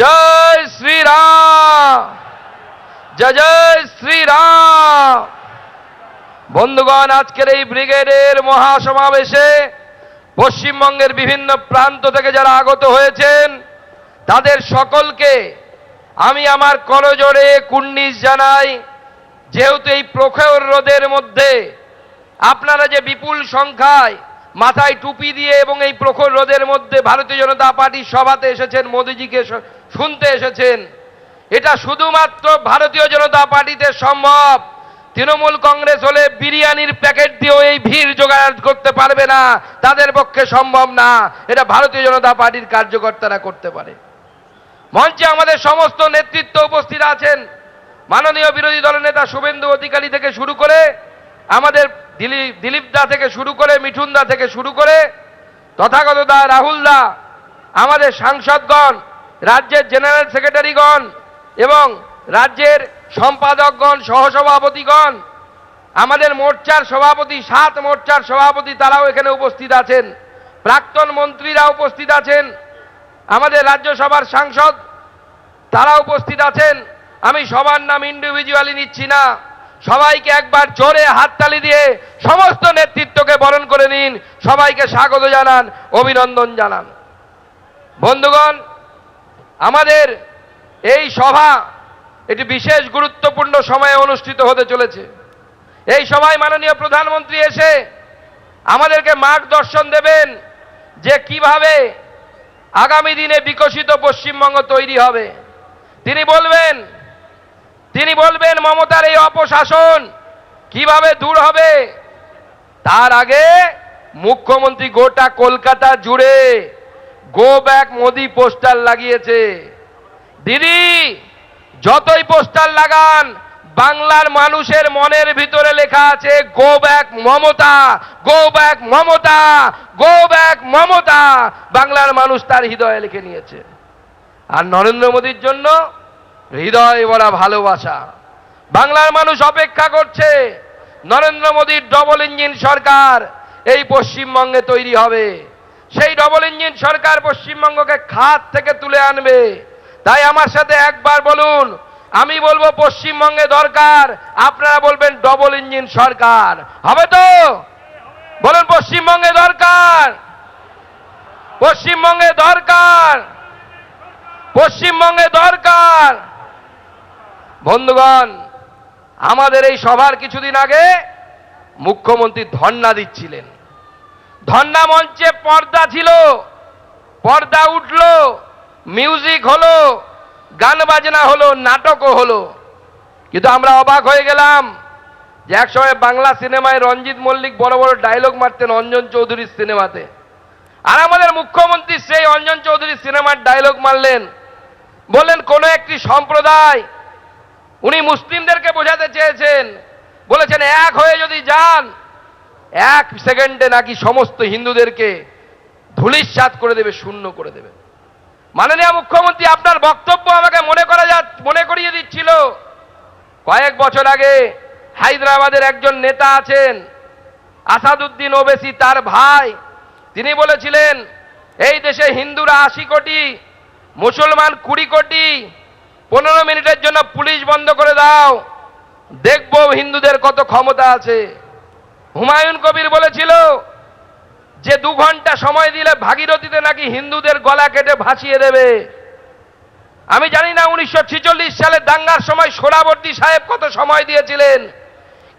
জয় শ্রীরাম, জয় জয় শ্রীরাম। বন্ধুগণ, আজকের এই ব্রিগেডের মহাসমাবেশে পশ্চিমবঙ্গের বিভিন্ন প্রান্ত থেকে যারা আগত হয়েছেন তাদের সকলকে আমি আমার করজোড়ে কুর্নিশ জানাই। যেহেতু এই প্রখর রোদের মধ্যে আপনারা যে বিপুল সংখ্যায় মাথায় টুপি দিয়ে এবং এই প্রখর রোদের মধ্যে ভারতীয় জনতা পার্টির সভাতে এসেছেন, মোদিজিকে শুনতে এসেছেন, এটা শুধুমাত্র ভারতীয় জনতা পার্টিতে সম্ভব। তৃণমূল কংগ্রেস হলে বিরিয়ানির প্যাকেট দিয়েও এই ভিড় জোগাড় করতে পারবে না, তাদের পক্ষে সম্ভব না। এটা ভারতীয় জনতা পার্টির কার্যকর্তারা করতে পারে। মঞ্চে আমাদের সমস্ত নেতৃত্ব উপস্থিত আছেন। মাননীয় বিরোধী দলনেতা শুভেন্দু অধিকারী থেকে শুরু করে আমাদের দিলীপ দা থেকে শুরু করে মিঠুন দা থেকে শুরু করে তথাগত দা, রাহুল দা, আমাদের সাংসদগণ, রাজ্যের জেনারেল সেক্রেটারিগণ এবং রাজ্যের সম্পাদকগণ, সহসভাপতিগণ, আমাদের মোর্চার সভাপতি, 7 মোর্চার সভাপতি, তারাও এখানে উপস্থিত আছেন। প্রাক্তন মন্ত্রীরা উপস্থিত আছেন, আমাদের রাজ্যসভার সাংসদ তারা উপস্থিত আছেন। আমি সবার নাম ইন্ডিভিজুয়ালি নিচ্ছি না, সবাইকে একবার জোরে হাততালি দিয়ে সমস্ত নেতৃত্বকে বরণ করে নিন, সবাইকে স্বাগত জানান, অভিনন্দন জানান। বন্ধুগণ, আমাদের এই সভা এটি বিশেষ গুরুত্বপূর্ণ সময়ে অনুষ্ঠিত হতে চলেছে। এই সভায় মাননীয় প্রধানমন্ত্রী এসে আমাদেরকে মার্গদর্শন দেবেন যে কিভাবে আগামী দিনে বিকশিত পশ্চিমবঙ্গ তৈরি হবে। তিনি বলবেন মমতার এই অপশাসন কিভাবে দূর হবে। তার আগে মুখ্যমন্ত্রী গোটা কলকাতা জুড়ে গো ব্যাক মোদি পোস্টার লাগিয়েছে। দিদি, যতই পোস্টার লাগান, বাংলার মানুষের মনের ভিতরে লেখা আছে go back Mamata, go back Mamata, go back Mamata. বাংলার মানুষ তার হৃদয়ে লিখে নিয়েছে। আর নরেন্দ্র মোদীর জন্য হৃদয় ভরা ভালোবাসা। বাংলার মানুষ অপেক্ষা করছে নরেন্দ্র মোদীর ডবল ইঞ্জিন সরকার এই পশ্চিমবঙ্গে তৈরি হবে। সেই ডবল ইঞ্জিন সরকার পশ্চিমবঙ্গকে খাদ থেকে তুলে আনবে। তাই আমার সাথে একবার বলুন, আমি বলবো পশ্চিমবঙ্গে দরকার, আপনারা বলবেন ডবল ইঞ্জিন সরকার। হবে তো? বলুন পশ্চিমবঙ্গে দরকার, পশ্চিমবঙ্গে দরকার, পশ্চিমবঙ্গে দরকার। বন্ধুগণ, আমাদের এই সভার কিছুদিন আগে মুখ্যমন্ত্রী ধর্ণা দিচ্ছিলেন। ধর্ণা মঞ্চে পর্দা ছিল, পর্দা উঠলো, মিউজিক হলো, গান বাজনা হলো, নাটকও হলো। কিন্তু আমরা অবাক হয়ে গেলাম যে একসময় বাংলা সিনেমায় রঞ্জিত মল্লিক বড় বড় ডায়লগ মারতেন অঞ্জন চৌধুরীর সিনেমাতে, আর আমাদের মুখ্যমন্ত্রী সেই অঞ্জন চৌধুরীর সিনেমার ডায়লগ মারলেন। বললেন কোন একটি সম্প্রদায়, উনি মুসলিমদেরকে বোঝাতে চেয়েছেন, বলেছেন এক হয়ে যদি যান 1 সেকেন্ডে নাকি সমস্ত হিন্দুদেরকে ধূলিসাৎ করে দেবে, শূন্য করে দেবে। মাননীয় মুখ্যমন্ত্রী, আপনার বক্তব্য আমাকে মনে করিয়ে দিচ্ছিল কয়েক বছর আগে হায়দ্রাবাদের একজন নেতা আছেন আসাদুদ্দিন ওবেসি, তার ভাই, তিনি বলেছিলেন এই দেশে হিন্দুরা 80 কোটি, মুসলমান 20 কোটি, 15 মিনিটের জন্য পুলিশ বন্ধ করে দাও, দেখবো হিন্দুদের কত ক্ষমতা আছে। হুমায়ুন কবির বলেছিল যে 2 ঘন্টা সময় দিলে ভাগীরথীতে নাকি হিন্দুদের গলা কেটে ভাসিয়ে দেবে। আমি জানি না 1946 সালে দাঙ্গার সময় সোহরাবর্দী সাহেব কত সময় দিয়েছিলেন,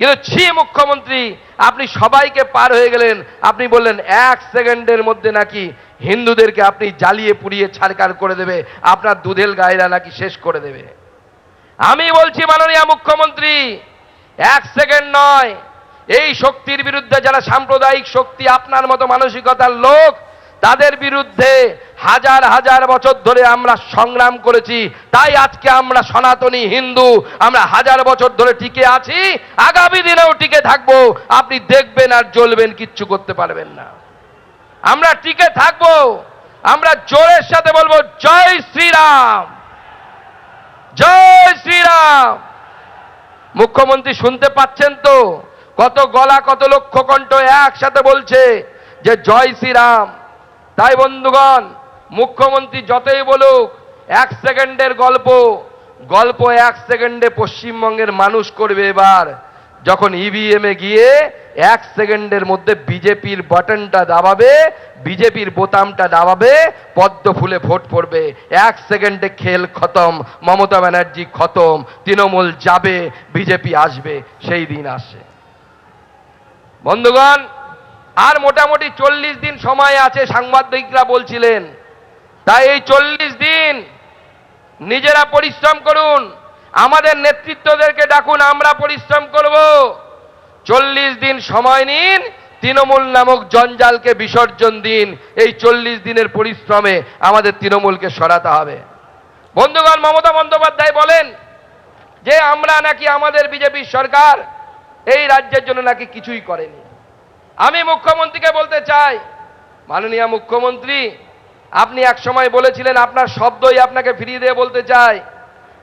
কিন্তু ছি মুখ্যমন্ত্রী, আপনি সবাইকে পার হয়ে গেলেন। আপনি বললেন 1 সেকেন্ডের মধ্যে নাকি হিন্দুদেরকে আপনি জ্বালিয়ে পুড়িয়ে ছারখার করে দেবে, আপনার দুধেল গায়েরা নাকি শেষ করে দেবে। আমি বলছি মাননীয় মুখ্যমন্ত্রী, 1 সেকেন্ড নয়, এই শক্তির বিরুদ্ধে যারা সাম্প্রদায়িক শক্তি, আপনার মতো মানসিকতার লোক, তাদের বিরুদ্ধে হাজার হাজার বছর ধরে আমরা সংগ্রাম করেছি। তাই আজকে আমরা সনাতনী হিন্দু, আমরা হাজার বছর ধরে টিকে আছি, আগামী দিনেও টিকে থাকবো। আপনি দেখবেন আর জ্বলবেন, কিচ্ছু করতে পারবেন না। আমরা টিকে থাকবো। আমরা জোরের সাথে বলবো জয় শ্রীরাম, জয় শ্রীরাম। মুখ্যমন্ত্রী শুনতে পাচ্ছেন তো? কত গলা, কত লক্ষ কণ্ঠ একসাথে বলছে যে জয় শ্রীরাম। তাই বন্ধুগণ, মুখ্যমন্ত্রী যতই বলুক এক সেকেন্ডের গল্প গল্প 1 সেকেন্ডে পশ্চিমবঙ্গের মানুষ করবে এবার, যখন ইভিএমে গিয়ে 1 সেকেন্ডের মধ্যে বিজেপির বাটনটা দাবাবে, বিজেপির বোতামটা দাবাবে, পদ্ম ফুলে ভোট পড়বে। 1 সেকেন্ডে খেল খতম, মমতা ব্যানার্জি খতম, তৃণমূল যাবে, বিজেপি আসবে, সেই দিন আসে। বন্ধুগণ, আর মোটামুটি 40 দিন সময় আছে, সাংবাদিকরা বলছিলেন। তাই এই 40 দিন নিজেরা পরিশ্রম করুন, আমাদের নেতৃত্বদেরকে ডাকুন, আমরা পরিশ্রম করব। 40 দিন সময় নিন, তৃণমূল নামক জঞ্জালকে বিসর্জন দিন। এই 40 দিনের পরিশ্রমে আমাদের তৃণমূলকে সরাতে হবে। বন্ধুগণ, মমতা বন্দ্যোপাধ্যায় বলেন যে আমরা নাকি, আমাদের বিজেপির সরকার এই রাজ্যের জন্য নাকি কিছুই করেনি। আমি মুখ্যমন্ত্রীকে বলতে চাই, মাননীয় মুখ্যমন্ত্রী, আপনি এক সময় বলেছিলেন, আপনার শব্দই আপনাকে ফিরিয়ে দিয়ে বলতে চাই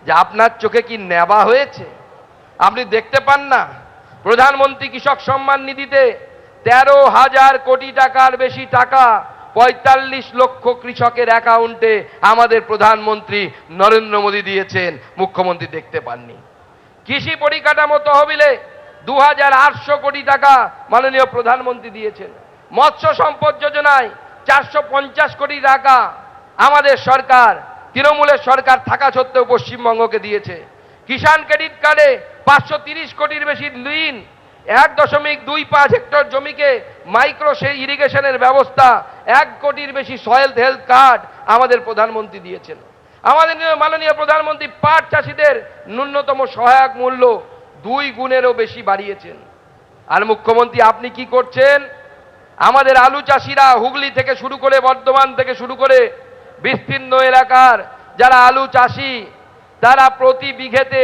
যে আপনার চোখে কি নেবা হয়েছে? আপনি দেখতে পান না? প্রধানমন্ত্রী কৃষক সম্মান নিধিতে 13,000 কোটি টাকার বেশি টাকা 45 লক্ষ কৃষকের অ্যাকাউন্টে আমাদের প্রধানমন্ত্রী নরেন্দ্র মোদী দিয়েছেন, মুখ্যমন্ত্রী দেখতে পাননি। কৃষি পরিকাঠামো তহবিলে 2,800 কোটি টাকা মাননীয় প্রধানমন্ত্রী দিয়েছেন। মৎস্য সম্পদ যোজনায় 450 কোটি টাকা আমাদের সরকার, তৃণমূলের সরকার থাকা সত্ত্বেও পশ্চিমবঙ্গকে দিয়েছে। কিষাণ ক্রেডিট কার্ডে 530 কোটির বেশি ঋণ, 1.25 হেক্টর জমিকে মাইক্রো সেই ইরিগেশনের ব্যবস্থা, 1 কোটির বেশি সয়েল হেলথ কার্ড আমাদের প্রধানমন্ত্রী দিয়েছেন। আমাদের মাননীয় প্রধানমন্ত্রী পাট চাষিদের ন্যূনতম সহায়ক মূল্য 2 গুণেরও বেশি বাড়িয়েছেন। আর মুখ্যমন্ত্রী আপনি কি করছেন? আমাদের আলু চাষিরা হুগলি থেকে শুরু করে, বর্ধমান থেকে শুরু করে বিস্তীর্ণ এলাকার যারা আলু চাষি, তারা প্রতি বিঘেতে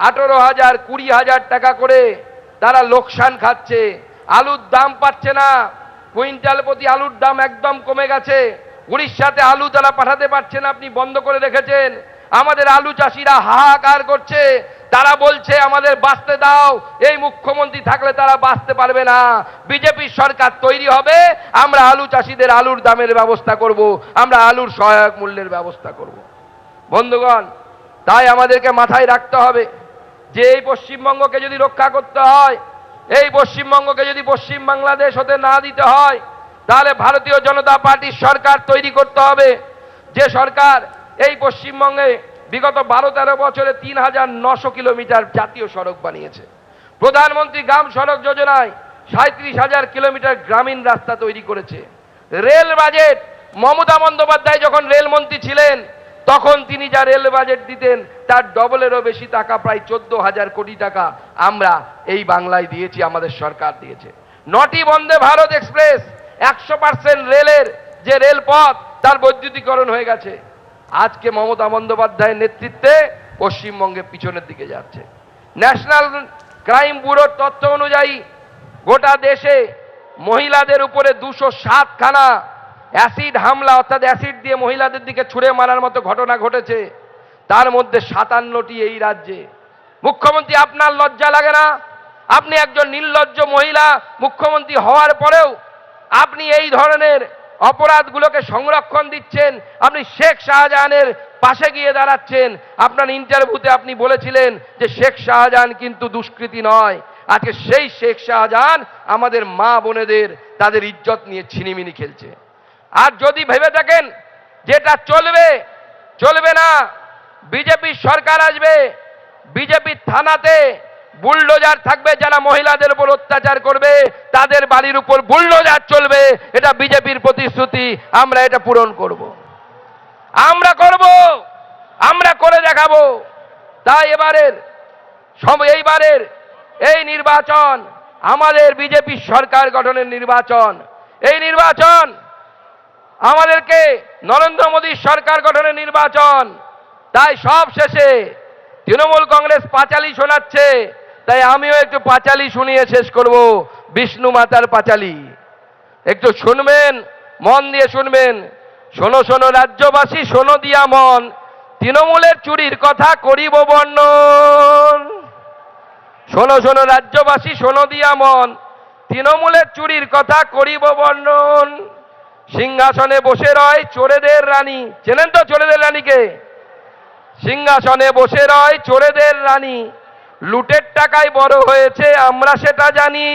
18,000 20,000 টাকা করে তারা লোকসান খাচ্ছে। আলুর দাম পাচ্ছে না, কুইন্টাল প্রতি আলুর দাম একদম কমে গেছে। উড়িষ্যাতে আলু তারা পাঠাতে পারছে না, আপনি বন্ধ করে রেখেছেন। আমাদের আলু চাষিরা হাহাকার করছে, তারা বলছে আমাদের বাঁচতে দাও, এই মুখ্যমন্ত্রী থাকলে তারা বাঁচতে পারবে না। বিজেপির সরকার তৈরি হবে, আমরা আলু চাষিদের আলুর দামের ব্যবস্থা করব, আমরা আলুর সহায়ক মূল্যের ব্যবস্থা করব। বন্ধুগণ, তাই আমাদেরকে মাথায় রাখতে হবে যে এই পশ্চিমবঙ্গকে যদি রক্ষা করতে হয়, এই পশ্চিমবঙ্গকে যদি পশ্চিম বাংলাদেশ হতে না দিতে হয়, তাহলে ভারতীয় জনতা পার্টির সরকার তৈরি করতে হবে, যে সরকার এই পশ্চিমবঙ্গে বিগত 12-13 বছরে 3,900 কিলোমিটার জাতীয় সড়ক বানিয়েছে। প্রধানমন্ত্রী গ্রাম সড়ক যোজনায় 37,000 কিলোমিটার গ্রামীণ রাস্তা তৈরি করেছে। রেল বাজেট, মমতা বন্দ্যোপাধ্যায় যখন রেলমন্ত্রী ছিলেন তখন তিনি যা রেল বাজেট দিতেন তার ডবলেরও বেশি টাকা, প্রায় 14,000 কোটি টাকা আমরা এই বাংলায় দিয়েছি, আমাদের সরকার দিয়েছে। 9টি বন্দে ভারত এক্সপ্রেস, 100% রেলের যে রেলপথ তার বৈদ্যুতিকরণ হয়ে গেছে। আজকে মমতা বন্দ্যোপাধ্যায়ের নেতৃত্বে পশ্চিমবঙ্গে পিছনের দিকে যাচ্ছে। ন্যাশনাল ক্রাইম ব্যুরোর তথ্য অনুযায়ী গোটা দেশে মহিলাদের উপরে 207খানা অ্যাসিড হামলা, অর্থাৎ অ্যাসিড দিয়ে মহিলাদের দিকে ছুঁড়ে মারার মতো ঘটনা ঘটেছে, তার মধ্যে 57টি এই রাজ্যে। মুখ্যমন্ত্রী, আপনার লজ্জা লাগে না? আপনি একজন নির্লজ্জ মহিলা মুখ্যমন্ত্রী হওয়ার পরেও আপনি এই ধরনের অপরাধগুলোকে সংরক্ষণ দিচ্ছেন। আপনি শেখ শাহজাহানের পাশে গিয়ে দাঁড়াচ্ছেন। আপনার ইন্টারভিউতে আপনি বলেছিলেন যে শেখ শাহজাহান কিন্তু দুষ্কৃতী নয়। আজকে সেই শেখ শাহজাহান আমাদের মা বোনেদের, তাদের ইজ্জত নিয়ে ছিনিমিনি খেলছে। আর যদি ভেবে থাকেন যেটা চলবে না, বিজেপির সরকার আসবে, বিজেপির থানাতে বুলডোজার থাকবে, যারা মহিলাদের উপর অত্যাচার করবে তাদের বাড়ির উপর বুলডোজার চলবে। এটা বিজেপির প্রতিশ্রুতি, আমরা এটা পূরণ করব, আমরা করে দেখাবো। তাই এইবারের এই নির্বাচন আমাদের বিজেপির সরকার গঠনের নির্বাচন। এই নির্বাচন আমাদেরকে নরেন্দ্র মোদীর সরকার গঠনের নির্বাচন। তাই সব শেষে তৃণমূল কংগ্রেস পাঁচালি শোনাচ্ছে, তাই আমিও একটু পাঁচালি শুনিয়ে শেষ করব। বিষ্ণু মাতার পাঁচালি একটু শুনবেন, মন দিয়ে শুনবেন। শোনো শোনো রাজ্যবাসী, শোনো দিয়া মন, তৃণমূলের চুরির কথা করিব বর্ণন। শোনো শোনো রাজ্যবাসী, শোনো দিয়া মন, তৃণমূলের চুরির কথা করিব বর্ণন। সিংহাসনে বসে রয় চোরেদের রানী, চেনেন তো চোরেদের রানীকে? সিংহাসনে বসে রয় চোরেদের রানী, লুটের টাকায় বড় হয়েছে আমরা সেটা জানি।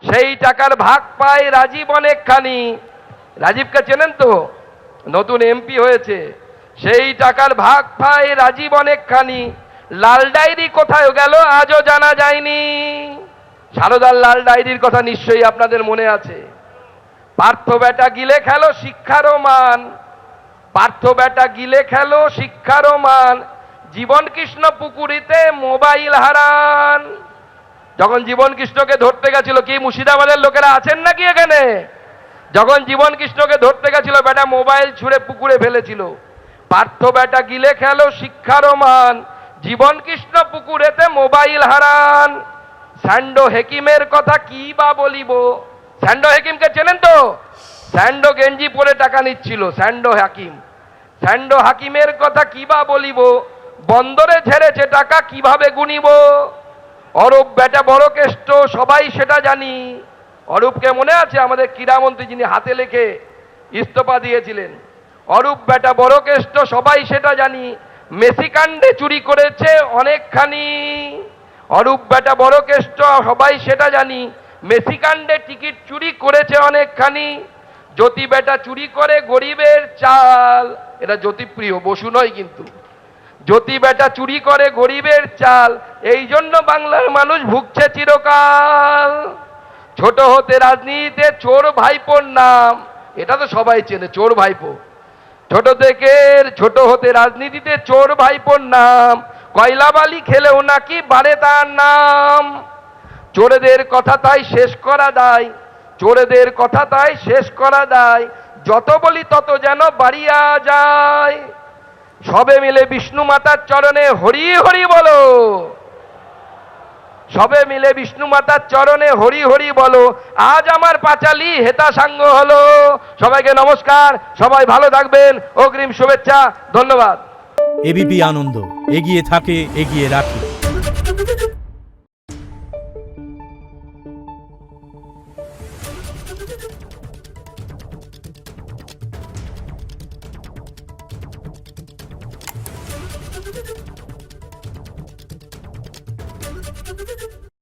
সেই টাকার ভাগ পায় রাজীব অনেকখানি। রাজীবকে চেনেন তো, নতুন এমপি হয়েছে। সেই টাকার ভাগ পায় রাজীব অনেকখানি। লাল ডায়েরি কোথায় গেল আজও জানা যায়নি। সারদার লাল ডায়েরির কথা নিশ্চয়ই আপনাদের মনে আছে। পার্থ বেটা গিলে খেলো শিক্ষারও মান, পার্থ বেটা গিলে খেলো শিক্ষারও মান, জীবন কৃষ্ণ পুকুরিতে মোবাইল হারান। যখন জীবন কৃষ্ণকে ধরতে গেছিল, কি মুর্শিদাবাদের লোকেরা আছেন নাকি এখানে? যখন জীবন কৃষ্ণকে ধরতে গেছিল, বেটা মোবাইল ছুঁড়ে পুকুরে ফেলেছিল। পার্থ বেটা গিলে খেলো শিক্ষারও মান, জীবন কৃষ্ণ পুকুরেতে মোবাইল হারান। স্যান্ডো হেকিমের কথা কি বা বলিব। স্যান্ডো হেকিমকে চেনেন তো? স্যান্ডো গেঞ্জি পরে টাকা নিচ্ছিল, স্যান্ডো হাকিম। স্যান্ডো হাকিমের কথা কি বা বলিব, বন্দরে ঝেড়েছে টাকা কিভাবে গুনিব। অরূপ বেটা বড় কেষ্ট সবাই সেটা জানি। অরূপকে মনে আছে? আমাদের ক্রীড়ামন্ত্রী, যিনি হাতে লেখে ইস্তফা দিয়েছিলেন। অরূপ বেটা বড় কেষ্ট সবাই সেটা জানি, মেসি কাণ্ডে চুরি করেছে অনেকখানি। অরূপ বেটা বড় কেষ্ট সবাই সেটা জানি, মেসি কাণ্ডে টিকিট চুরি করেছে অনেকখানি। জ্যোতি বেটা চুরি করে গরিবের চাল। এটা জ্যোতিপ্রিয়, বসু নয় কিন্তু। জ্যোতি বেটা চুরি করে গরিবের চাল, এই জন্য বাংলার মানুষ ভুগছে চিরকাল। ছোট হতে রাজনীতিতে চোর ভাইপোর নাম, এটা তো সবাই চেনে, চোর ভাইপো। ছোট হতে রাজনীতিতে চোর ভাইপোর নাম, কয়লাবালি খেলেও নাকি বাড়ে তার নাম। চোরেদের কথা তাই শেষ করা দায়, চোরেদের কথা তাই শেষ করা দায়, যত বলি তত যেন বাড়িয়া যায়। সবে মিলে বিষ্ণু মাতার চরণে হরি হরি বলো, সবে মিলে বিষ্ণু মাতার চরণে হরি হরি বলো। আজ আমার পাঁচালী হেতা সাঙ্গ হলো। সবাইকে নমস্কার, সবাই ভালো থাকবেন, অগ্রিম শুভেচ্ছা, ধন্যবাদ। এবিপি আনন্দ, এগিয়ে থাকে, এগিয়ে রাখে।